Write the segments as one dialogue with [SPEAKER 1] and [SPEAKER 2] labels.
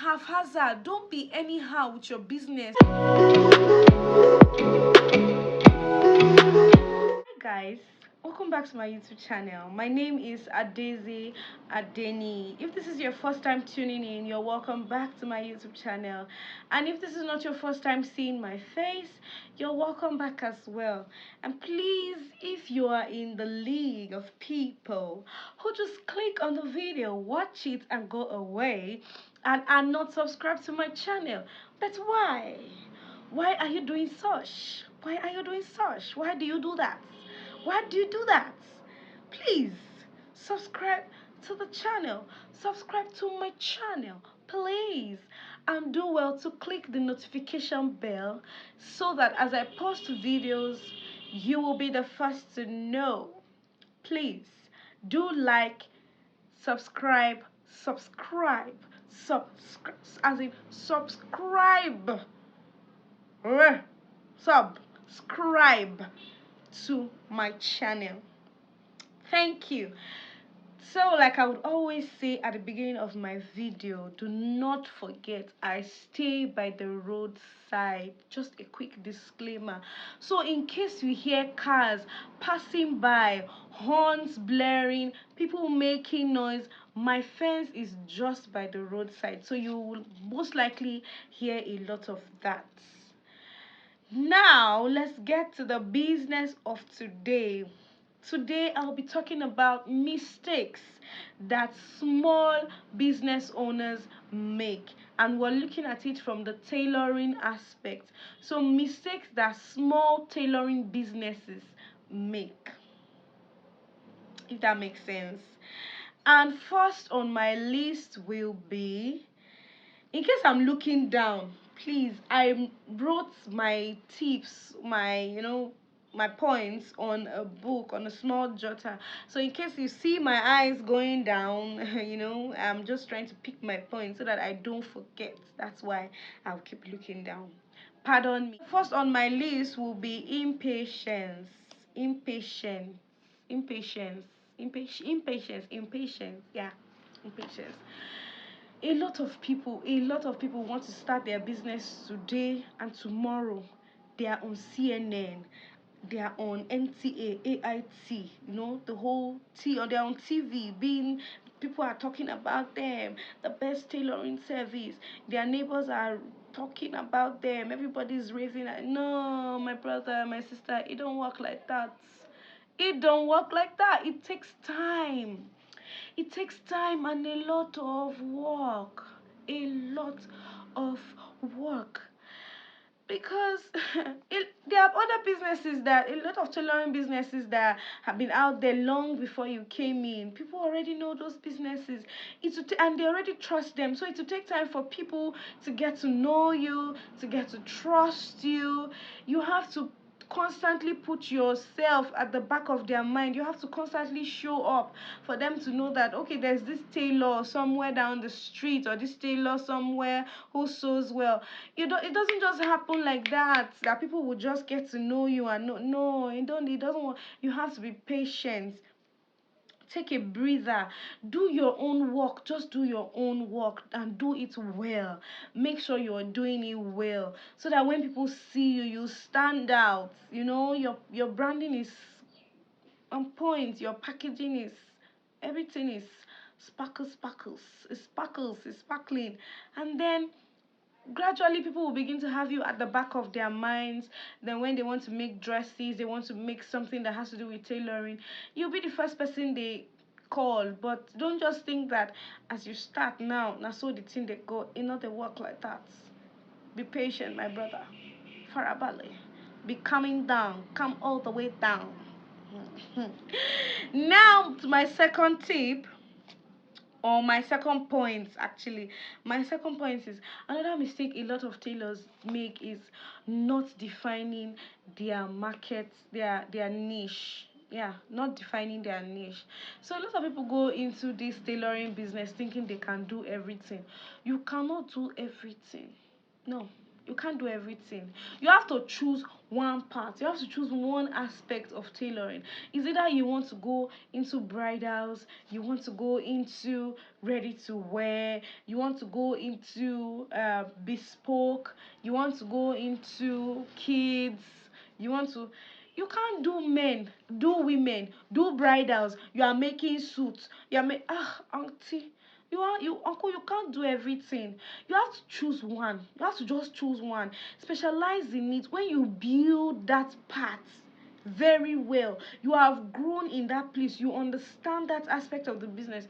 [SPEAKER 1] haphazard. Don't be anyhow with your business. Hi guys, welcome back to my YouTube channel. My name is Adeze Adeni. If this is your first time tuning in, you're welcome back to my YouTube channel. And if this is not your first time seeing my face, you're welcome back as well. And please, if you are in the league of people who just click on the video, watch it and go away and are not subscribed to my channel, but why? Why are you doing such? Why are you doing such? Why do you do that? Why do you do that? Please subscribe to the channel. Subscribe to my channel, please. And do well to click the notification bell so that as I post videos, you will be the first to know. Please do like, subscribe, as in subscribe. Subscribe to my channel. Thank you. So, like I would always say at the beginning of my video, do not forget I stay by the roadside. Just a quick disclaimer. So in case you hear cars passing by, horns blaring, people making noise, my fence is just by the roadside, so you will most likely hear a lot of that. Now, let's get to the business of today. Today, I'll be talking about mistakes that small business owners make. And we're looking at it from the tailoring aspect. So, mistakes that small tailoring businesses make, if that makes sense. And first on my list will be, in case I'm looking down, please, I wrote my tips, my points on a book, on a small jotter. So in case you see my eyes going down, I'm just trying to pick my points so that I don't forget. That's why I'll keep looking down. Pardon me. First on my list will be impatience. Impatience. Impatience. Impatience. Yeah. Impatience. A lot of people want to start their business today and tomorrow. They are on CNN, they are on NTA, AIT, the whole T, or they're on TV, being people are talking about them, the best tailoring service. Their neighbors are talking about them. Everybody's raising it. No, my brother, my sister, it don't work like that. It don't work like that. It takes time. It takes time and a lot of work. A lot of work. Because there are other businesses, that a lot of tailoring businesses that have been out there long before you came in. People already know those businesses. And they already trust them. So it will take time for people to get to know you, to get to trust you. You have to constantly put yourself at the back of their mind. You have to constantly show up for them to know that, okay, there's this tailor somewhere down the street, or this tailor somewhere who sews well. It doesn't just happen like that people will just get to know you and know. No, it doesn't. You have to be patient. Take a breather. Do your own work. Just do your own work and do it well. Make sure you're doing it well, so that when people see you, you stand out. Your branding is on point. Your packaging is, everything is it's sparkling. And then gradually people will begin to have you at the back of their minds. Then when they want to make dresses, they want to make something that has to do with tailoring, you'll be the first person they call. But don't just think that as you start now, so the thing they go, they work like that. Be patient, my brother. Farabale. Be coming down. Come all the way down. Now to my second tip, or my second point. Actually, my second point is, another mistake a lot of tailors make is not defining their market, their niche. Yeah, not defining their niche. So a lot of people go into this tailoring business thinking they can do everything. You cannot do everything. No, You can't do everything. You have to choose one part. You have to choose one aspect of tailoring. Is either you want to go into bridals, you want to go into ready to wear, you want to go into bespoke, you want to go into kids, you want to, you can't do men, do women, do bridals. You are making suits. You are auntie. You uncle, you can't do everything. You have to choose one. You have to just choose one. Specialize in it. When you build that part very well, you have grown in that place, you understand that aspect of the business,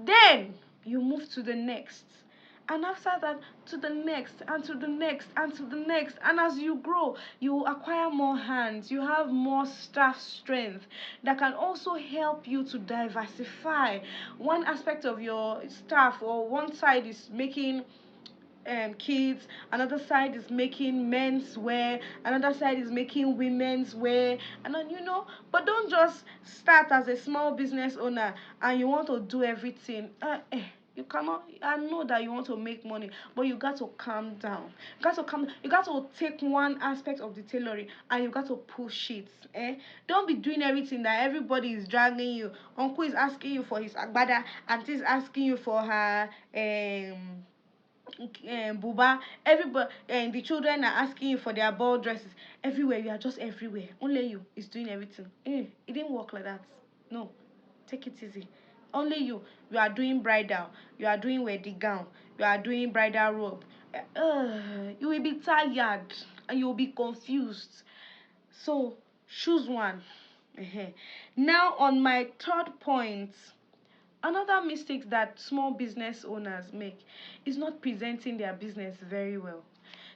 [SPEAKER 1] then you move to the next, and after that to the next, and to the next, and to the next. And as you grow, you acquire more hands, you have more staff strength that can also help you to diversify. One aspect of your staff, or one side is making kids, another side is making men's wear, another side is making women's wear, and then but don't just start as a small business owner and you want to do everything. You cannot. I know that you want to make money, but you got to calm down. You got to take one aspect of the tailoring and you got to push it. Don't be doing everything that everybody is dragging you. Uncle is asking you for his agbada, auntie is asking you for her buba, everybody, and the children are asking you for their ball dresses. Everywhere, you are just everywhere. Only you is doing everything. It didn't work like that. No, take it easy. Only you are doing bridal, you are doing wedding gown, you are doing bridal robe. You will be tired and you will be confused. So choose one. Now on my third point, another mistake that small business owners make is not presenting their business very well.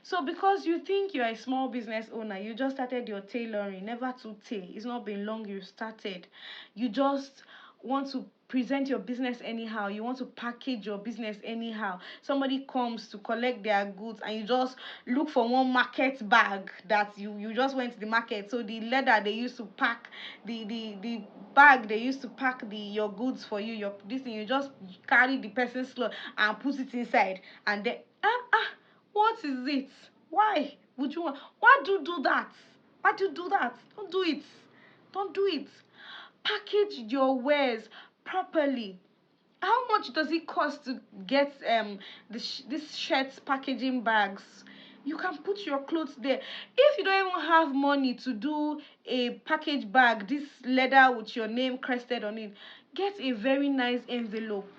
[SPEAKER 1] So because you think you're a small business owner, you just started your tailoring, never to tay. It's not been long you started. You just want to present your business anyhow. You want to package your business anyhow. Somebody comes to collect their goods and you just look for one market bag that you just went to the market. So the leather they used to pack, the bag they used to pack your goods for you, your this thing, you just carry the person's clothes and put it inside, and then what is it? Why would you want? Why do you do that? Why do you do that? Don't do it. Don't do it. Package your wares properly. How much does it cost to get this shirts packaging bags? You can put your clothes there. If you don't even have money to do a package bag, this leather with your name crested on it, get a very nice envelope.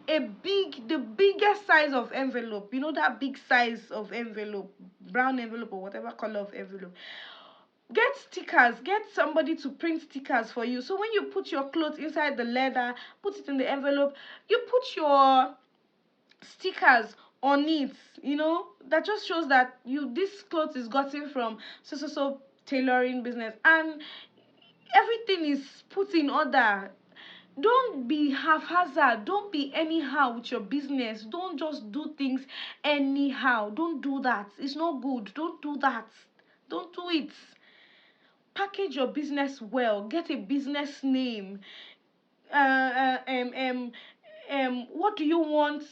[SPEAKER 1] The biggest size of envelope. You know that big size of envelope, brown envelope or whatever color of envelope. Get stickers, get somebody to print stickers for you, so when you put your clothes inside the leather, put it in the envelope, you put your stickers on it, that just shows that this clothes is gotten from so tailoring business, and everything is put in order. Don't be haphazard, don't be anyhow with your business. Don't just do things anyhow. Don't do that. It's not good. Don't do that. Don't do it. Package your business well, get a business name. What do you want?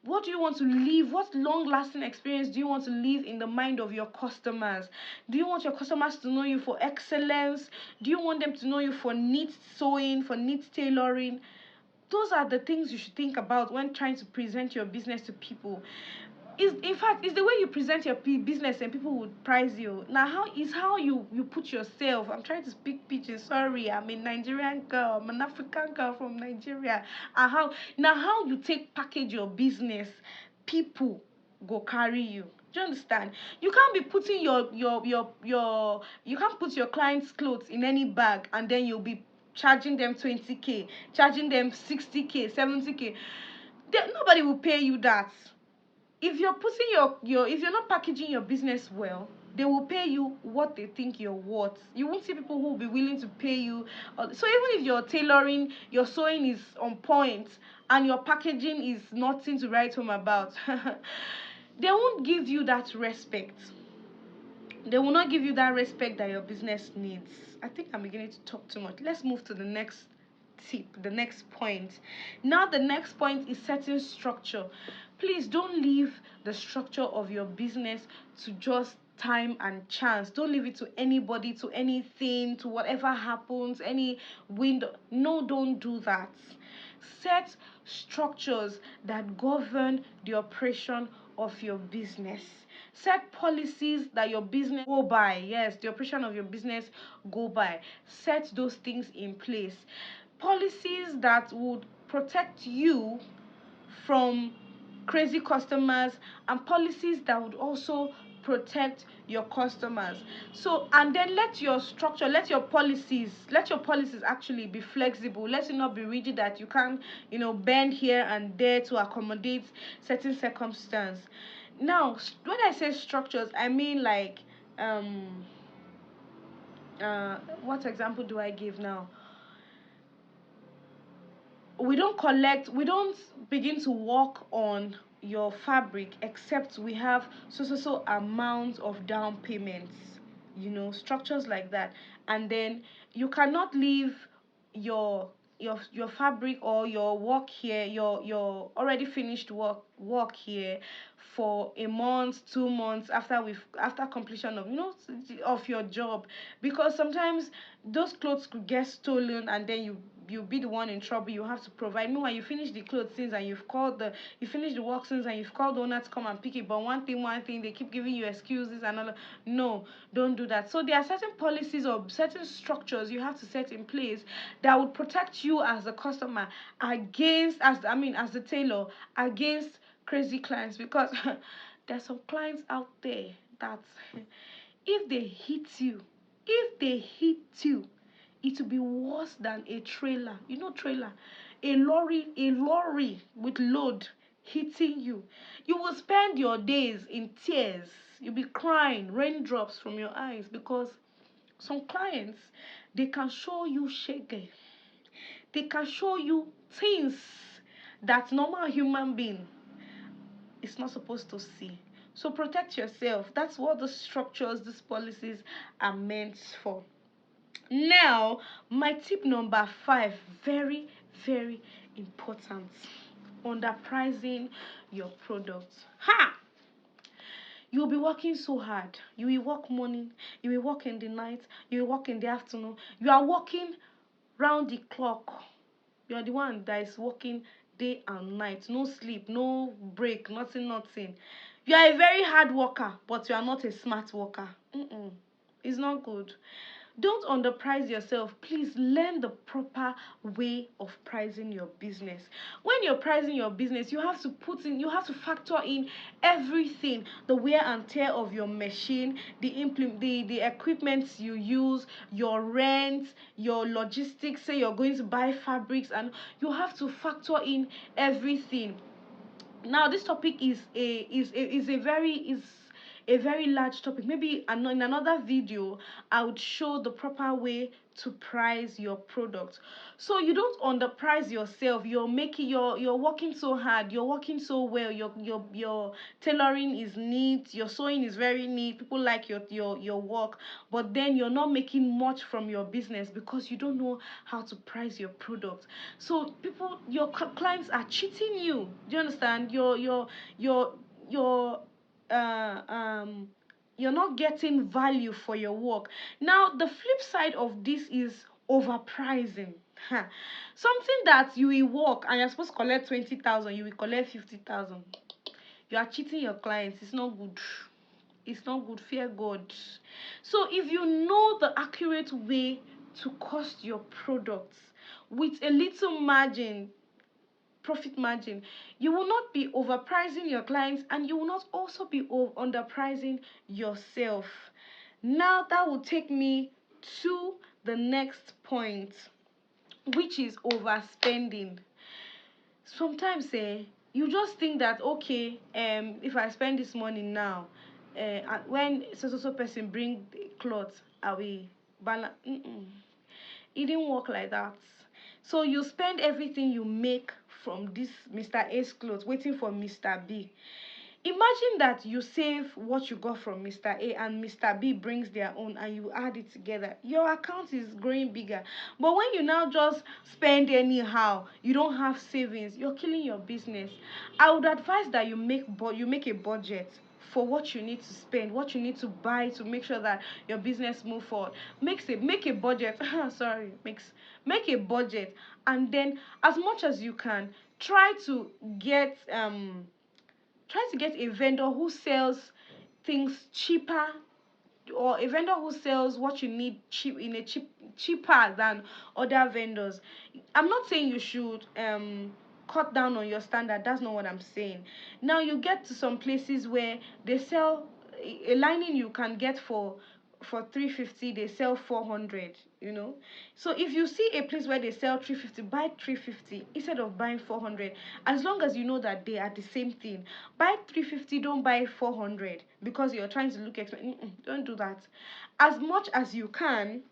[SPEAKER 1] What do you want to leave? What long lasting experience do you want to leave in the mind of your customers? Do you want your customers to know you for excellence? Do you want them to know you for neat sewing, for neat tailoring? Those are the things you should think about when trying to present your business to people. Is in fact, it's the way you present your business and people would prize you. Now how you put yourself. I'm trying to speak pidgin, sorry, I'm a Nigerian girl, I'm an African girl from Nigeria. And how you take package your business, people go carry you. Do you understand? You can't be putting your you can't put your clients clothes in any bag and then you'll be charging them 20k, charging them 60k, 70k. Nobody will pay you that. If you're putting if you're not packaging your business well, they will pay you what they think you're worth. You won't see people who will be willing to pay you. So even if your tailoring, your sewing is on point and your packaging is nothing to write home about, they won't give you that respect. They will not give you that respect that your business needs. I think I'm beginning to talk too much. Let's move to the next tip, the next point. Now the next point is setting structure. Please don't leave the structure of your business to just time and chance. Don't leave it to anybody, to anything, to whatever happens, any wind. No, don't do that. Set structures that govern the operation of your business. Set policies that your business go by. Yes, the operation of your business go by. Set those things in place. Policies that would protect you from crazy customers, and policies that would also protect your customers. So, and then let your structure, let your policies actually be flexible. Let it not be rigid that you can't, bend here and there to accommodate certain circumstance. Now, when I say structures, I mean like, what example do I give now? We don't begin to work on your fabric except we have so amount of down payments, structures like that. And then you cannot leave your your fabric or your work here, your already finished work here for a month, 2 months after completion of of your job, because sometimes those clothes could get stolen, and then you'll be the one in trouble. You have to provide. Meanwhile, you finish the clothes since, and you finish the work since, and you've called the owner to come and pick it. But one thing, they keep giving you excuses and all. No, don't do that. So there are certain policies or certain structures you have to set in place that would protect you as a customer against, as the tailor, against crazy clients, because there's some clients out there that if they hit you, if they hit you, it will be worse than a trailer. Trailer, a lorry with load hitting you. You will spend your days in tears. You'll be crying, raindrops from your eyes, because some clients, they can show you shege. They can show you things that normal human being is not supposed to see. So protect yourself. That's what the structures, these policies are meant for. Now, my tip number 5, very, very important. Underpricing your products. Ha! You'll be working so hard. You will work morning, you will work in the night, you will work in the afternoon. You are working round the clock. You are the one that is working day and night. No sleep, no break, nothing, nothing. You are a very hard worker, but you are not a smart worker. It's not good. Don't underprice yourself. Please learn the proper way of pricing your business. When you're pricing your business, you have to factor in everything: the wear and tear of your machine, the equipment you use, your rent, your logistics. Say you're going to buy fabrics, and you have to factor in everything. Now, this topic is a very large topic. Maybe in another video I would show the proper way to price your product, so you don't underprice yourself. You're working so hard, you're working so well, your tailoring is neat, your sewing is very neat, people like your work, but then you're not making much from your business because you don't know how to price your product. So your clients are cheating you. Do you understand? Your uh, um, you're not getting value for your work. Now, the flip side of this is overpricing. Huh. Something that you will work and you're supposed to collect 20,000, you will collect 50,000. You are cheating your clients. It's not good. It's not good. Fear God. So if you know the accurate way to cost your products with a little margin, profit margin, you will not be overpricing your clients, and you will not also be underpricing yourself. Now, that will take me to the next point, which is overspending. Sometimes you just think that, okay, if I spend this money now, when so person bring clothes, I will balance. It didn't work like that. So you spend everything you make from this Mr. A's clothes waiting for Mr. B. Imagine that you save what you got from Mr. A and Mr. B brings their own and you add it together. Your account is growing bigger. But when you now just spend anyhow, you don't have savings, you're killing your business. I would advise that you make a budget for what you need to spend, what you need to buy to make sure that your business move forward. Make a budget. Sorry, make a budget, and then as much as you can, try to get a vendor who sells things cheaper, or a vendor who sells what you need cheaper than other vendors. I'm not saying you should cut down on your standard. That's not what I'm saying. Now you get to some places where they sell a lining you can get for 350, they sell 400, you know. So if you see a place where they sell 350, buy 350 instead of buying 400. As long as you know that they are the same thing, buy 350, don't buy 400 because you're trying to look expensive. Don't do that. As much as you can,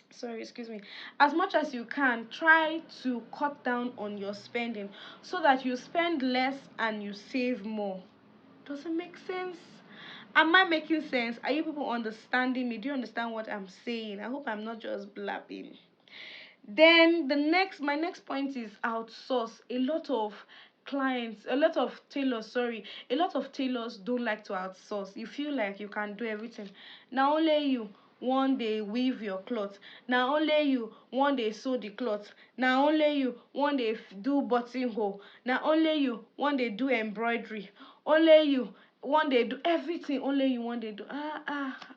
[SPEAKER 1] sorry, excuse me, as much as you can, try to cut down on your spending so that you spend less and you save more. Does it make sense? Am I making sense? Are you people understanding me? Do you understand what I'm saying? I hope I'm not just blabbing. Then my next point is outsource. A lot of tailors, sorry, a lot of tailors don't like to outsource. You feel like you can do everything. Now only you one day weave your cloth. Now only you one day sew the cloth. Now only you one day do buttonhole. Now only you one day do embroidery. Only you one day do everything. Only you one day do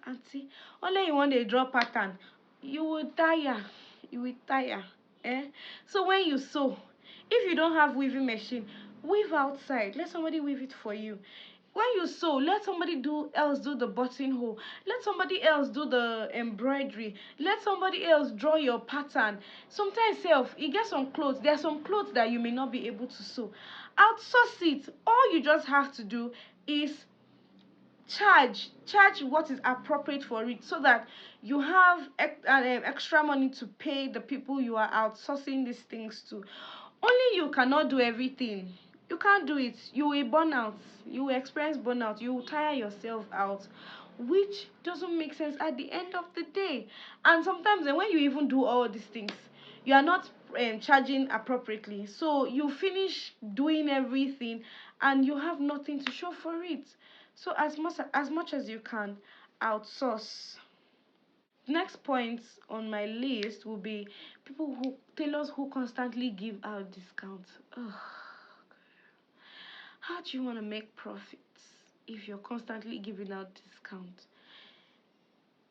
[SPEAKER 1] auntie. Only you one day draw pattern. You will tire. You will tire. Eh? So when you sew, if you don't have weaving machine, weave outside. Let somebody weave it for you. When you sew, let somebody else do the buttonhole. Let somebody else do the embroidery. Let somebody else draw your pattern. Sometimes you get some clothes. There are some clothes that you may not be able to sew. Outsource it. All you just have to do is charge what is appropriate for it, so that you have extra money to pay the people you are outsourcing these things to. Only you cannot do everything. You can't do it. You will burn out. You will experience burnout. You will tire yourself out, which doesn't make sense at the end of the day. And sometimes when you even do all these things, you are not charging appropriately, so you finish doing everything and you have nothing to show for it. So as much as you can, outsource. Next point on my list will be tailors who constantly give out discounts. Ugh. How do you want to make profits if you're constantly giving out discounts?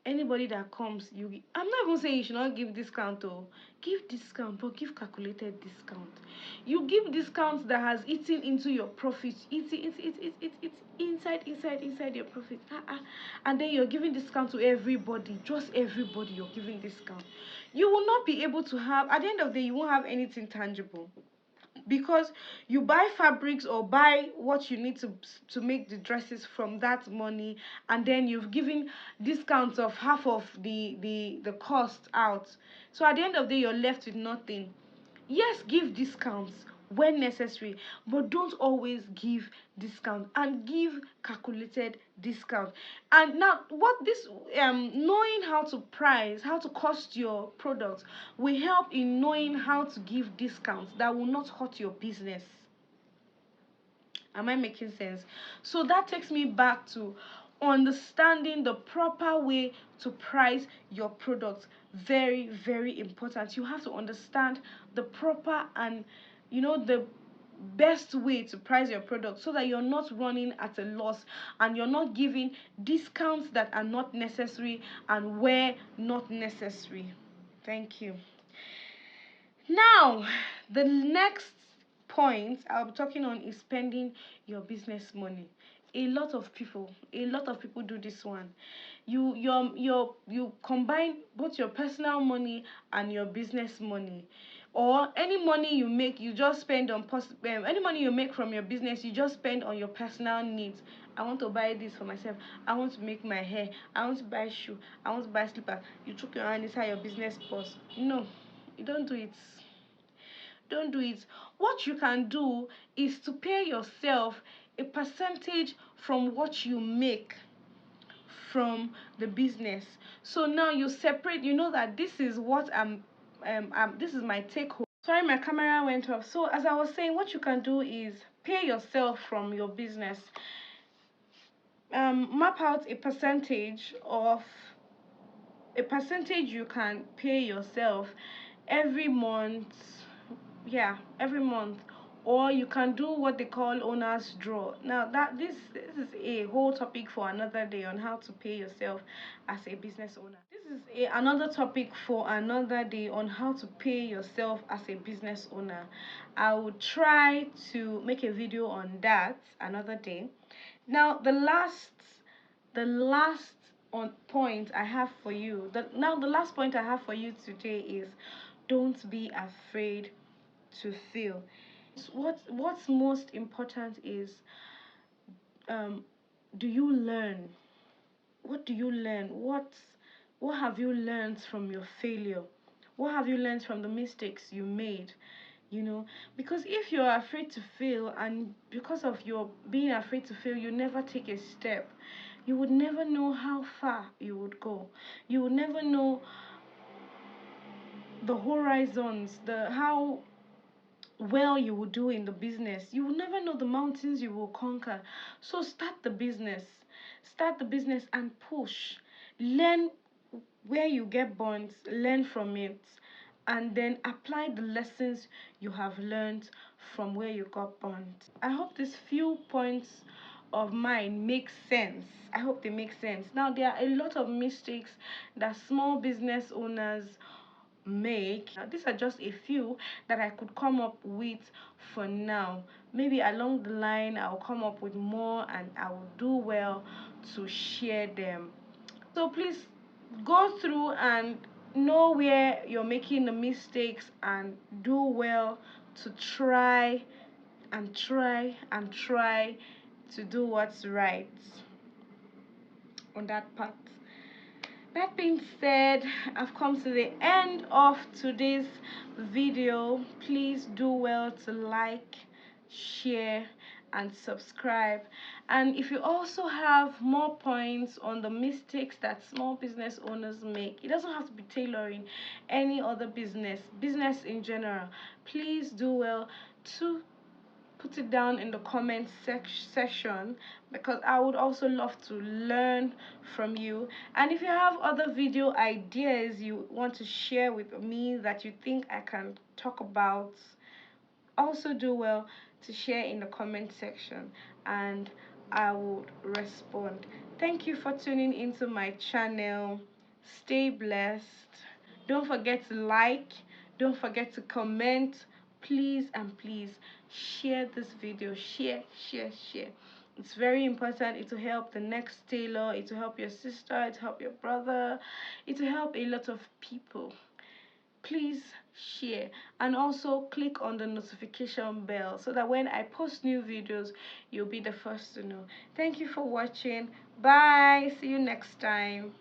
[SPEAKER 1] Anybody that comes, I'm not even saying you should not give discount, or give discount, but give calculated discount. You give discounts that has eaten into your profit, it's inside your profit. And then you're giving discount to everybody, just everybody. You're giving discount. You will not be able to have, at the end of the day, you won't have anything tangible, because you buy fabrics or buy what you need to make the dresses from that money, and then you've given discounts of half of the cost out. So at the end of the day, you're left with nothing. Yes, give discounts when necessary, but don't always give discount, and give calculated discount. And now what this knowing how to cost your product will help in knowing how to give discounts that will not hurt your business. Am I making sense? So that takes me back to understanding the proper way to price your product. Very, very important. You have to understand the proper and the best way to price your product, so that you're not running at a loss and you're not giving discounts that are not necessary and where not necessary. Thank you. Now, the next point I'll be talking on is spending your business money. A lot of people do this one. You combine both your personal money and your business money, or any money you make, you just spend on any money you make from your business, you just spend on your personal needs. I want to buy this for myself. I want to make my hair. I want to buy shoe. I want to buy slippers. You took your hand inside your business purse. No, you don't do it. Don't do it. What you can do is to pay yourself a percentage from what you make from the business. So now you separate, you know that this is what this is my take home. Sorry, my camera went off. So as I was saying, what you can do is pay yourself from your business. Map out a percentage you can pay yourself every month. Yeah, every month. Or you can do what they call owner's draw. Now that this is a whole topic for another day on how to pay yourself as a business owner. This is another topic for another day on how to pay yourself as a business owner. I will try to make a video on that another day. Now the last on point I have for you, the last point I have for you today is, don't be afraid to fail. What's most important is, um do you learn? What do you learn? What have you learned from your failure? What have you learned from the mistakes you made? Because if you're afraid to fail, and because of your being afraid to fail, you never take a step, you would never know how far you would go. You would never know the horizons, the how well you will do in the business. You will never know the mountains you will conquer. So start the business and push. Learn where you get burnt, learn from it, and then apply the lessons you have learned from where you got burnt. I hope these few points of mine make sense. I hope they make sense. Now, there are a lot of mistakes that small business owners make. Now, these are just a few that I could come up with for now. Maybe along the line I'll come up with more, and I will do well to share them. So please go through and know where you're making the mistakes, and do well to try and try and try to do what's right on that part. That being said, I've come to the end of today's video. Please do well to like, share, and subscribe. And if you also have more points on the mistakes that small business owners make, it doesn't have to be tailoring, any other business in general, please do well to put it down in the comment section, because I would also love to learn from you. And if you have other video ideas you want to share with me that you think I can talk about, also do well to share in the comment section, and I will respond. Thank you for tuning into my channel. Stay blessed. Don't forget to like, don't forget to comment. Please and please share this video. Share. It's very important. It will help the next tailor, it will help your sister, it will help your brother, it will help a lot of people. Please share, and also click on the notification bell so that when I post new videos, you'll be the first to know. Thank you for watching. Bye. See you next time.